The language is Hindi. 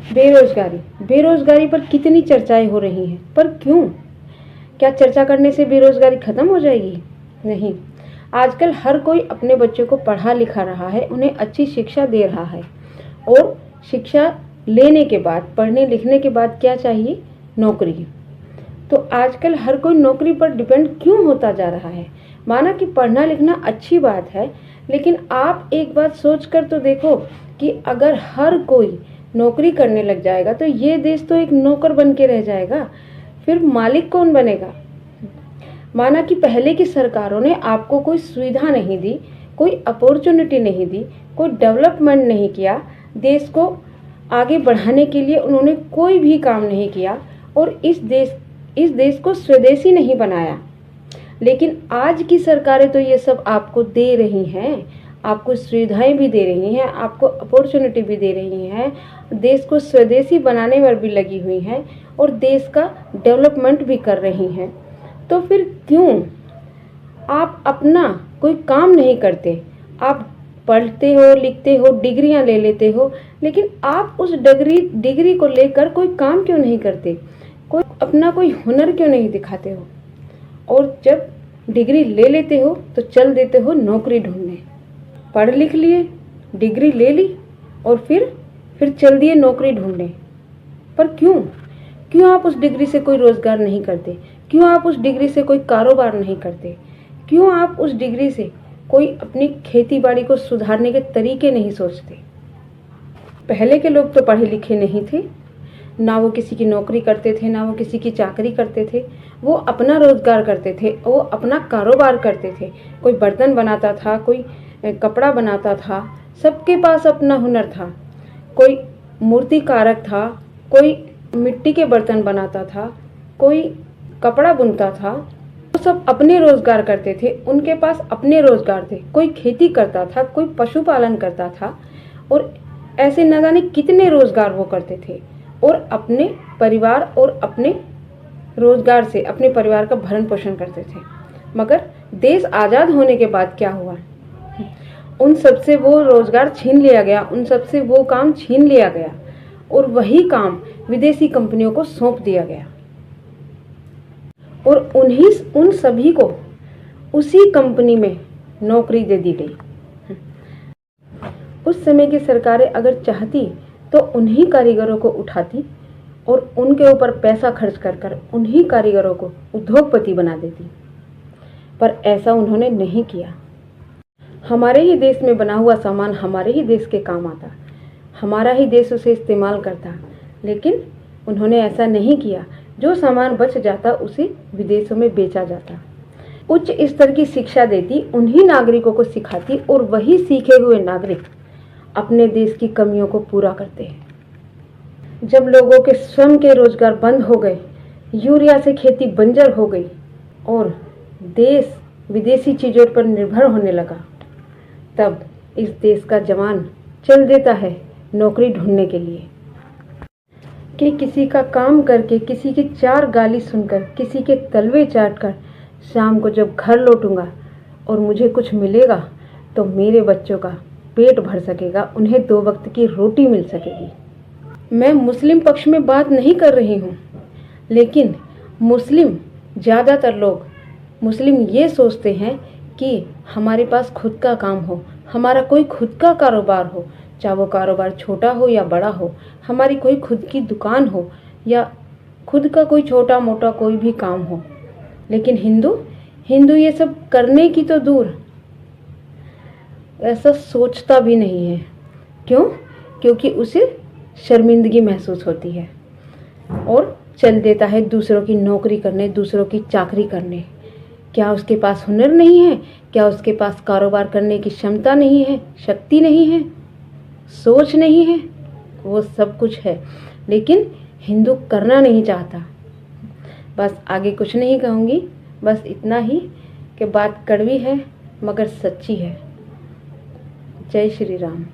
बेरोजगारी, बेरोजगारी पर कितनी चर्चाएं हो रही हैं, पर क्यों? क्या चर्चा करने से बेरोजगारी खत्म हो जाएगी? नहीं। आजकल हर कोई अपने बच्चों को पढ़ा लिखा रहा है, उन्हें अच्छी शिक्षा दे रहा है और शिक्षा लेने के बाद, पढ़ने लिखने के बाद क्या चाहिए? नौकरी। तो आजकल हर कोई नौकरी पर डिपेंड क्यों होता जा रहा है? माना कि पढ़ना लिखना अच्छी बात है, लेकिन आप एक बात सोच कर तो देखो कि अगर हर कोई नौकरी करने लग जाएगा तो ये देश तो एक नौकर बन के रह जाएगा, फिर मालिक कौन बनेगा? माना कि पहले की सरकारों ने आपको कोई सुविधा नहीं दी, कोई अपॉर्चुनिटी नहीं दी, कोई डेवलपमेंट नहीं किया, देश को आगे बढ़ाने के लिए उन्होंने कोई भी काम नहीं किया और इस देश को स्वदेशी नहीं बनाया। लेकिन आज की सरकारें तो ये सब आपको दे रही हैं, आपको सुविधाएं भी दे रही हैं, आपको अपॉर्चुनिटी भी दे रही हैं, देश को स्वदेशी बनाने पर भी लगी हुई हैं और देश का डेवलपमेंट भी कर रही हैं। तो फिर क्यों आप अपना कोई काम नहीं करते? आप पढ़ते हो, लिखते हो, डिग्रियां ले लेते हो, लेकिन आप उस डिग्री को लेकर कोई काम क्यों नहीं करते? अपना कोई हुनर क्यों नहीं दिखाते हो? और जब डिग्री ले लेते हो तो चल देते हो नौकरी ढूंढने। पढ़ लिख लिए, डिग्री ले ली और फिर चल दिए नौकरी ढूंढने। पर क्यों आप उस डिग्री से कोई रोजगार नहीं करते? क्यों आप उस डिग्री से कोई कारोबार नहीं करते? क्यों आप उस डिग्री से कोई अपनी खेती बाड़ी को सुधारने के तरीके नहीं सोचते? पहले के लोग तो पढ़े लिखे नहीं थे, ना वो किसी की नौकरी करते थे, ना वो किसी की चाकरी करते थे। वो अपना रोजगार करते थे, वो अपना कारोबार करते थे। कोई बर्तन बनाता था, कोई कपड़ा बनाता था, सबके पास अपना हुनर था। कोई मूर्तिकारक था, कोई मिट्टी के बर्तन बनाता था, कोई कपड़ा बुनता था। वो सब अपने रोजगार करते थे, उनके पास अपने रोजगार थे। कोई खेती करता था, कोई पशुपालन करता था और ऐसे न जाने कितने रोजगार वो करते थे और अपने परिवार और अपने रोजगार से अपने परिवार का भरण पोषण करते थे। मगर देश आज़ाद होने के बाद क्या हुआ? उन सबसे वो रोजगार छीन लिया गया, उन सबसे वो काम छीन लिया गया और वही काम विदेशी कंपनियों को सौंप दिया गया और उन सभी को उसी कंपनी में नौकरी दे दी गई। उस समय की सरकारें अगर चाहती तो उन्हीं कारीगरों को उठाती और उनके ऊपर पैसा खर्च कर उन्हीं कारीगरों को उद्योगपति बना देती, पर ऐसा उन्होंने नहीं किया। हमारे ही देश में बना हुआ सामान हमारे ही देश के काम आता, हमारा ही देश उसे इस्तेमाल करता, लेकिन उन्होंने ऐसा नहीं किया। जो सामान बच जाता उसे विदेशों में बेचा जाता। उच्च स्तर की शिक्षा देती, उन्हीं नागरिकों को सिखाती और वही सीखे हुए नागरिक अपने देश की कमियों को पूरा करते हैं। जब लोगों के स्वयं के रोजगार बंद हो गए, यूरिया से खेती बंजर हो गई और देश विदेशी चीज़ों पर निर्भर होने लगा, तब इस देश का जवान चल देता है नौकरी ढूंढने के लिए कि किसी का काम करके, किसी की चार गाली सुनकर, किसी के तलवे चाटकर शाम को जब घर लौटूंगा और मुझे कुछ मिलेगा तो मेरे बच्चों का पेट भर सकेगा, उन्हें 2 वक्त की रोटी मिल सकेगी। मैं मुस्लिम पक्ष में बात नहीं कर रही हूँ, लेकिन ज़्यादातर लोग मुस्लिम ये सोचते हैं कि हमारे पास खुद का काम हो, हमारा कोई खुद का कारोबार हो, चाहे वो कारोबार छोटा हो या बड़ा हो, हमारी कोई खुद की दुकान हो या खुद का कोई छोटा मोटा कोई भी काम हो। लेकिन हिंदू ये सब करने की तो दूर, ऐसा सोचता भी नहीं है। क्यों? क्योंकि उसे शर्मिंदगी महसूस होती है और चल देता है दूसरों की नौकरी करने, दूसरों की चाकरी करने। क्या उसके पास हुनर नहीं है? क्या उसके पास कारोबार करने की क्षमता नहीं है, शक्ति नहीं है, सोच नहीं है? वो सब कुछ है, लेकिन हिंदू करना नहीं चाहता। बस आगे कुछ नहीं कहूँगी, बस इतना ही कि बात कड़वी है मगर सच्ची है। जय श्री राम।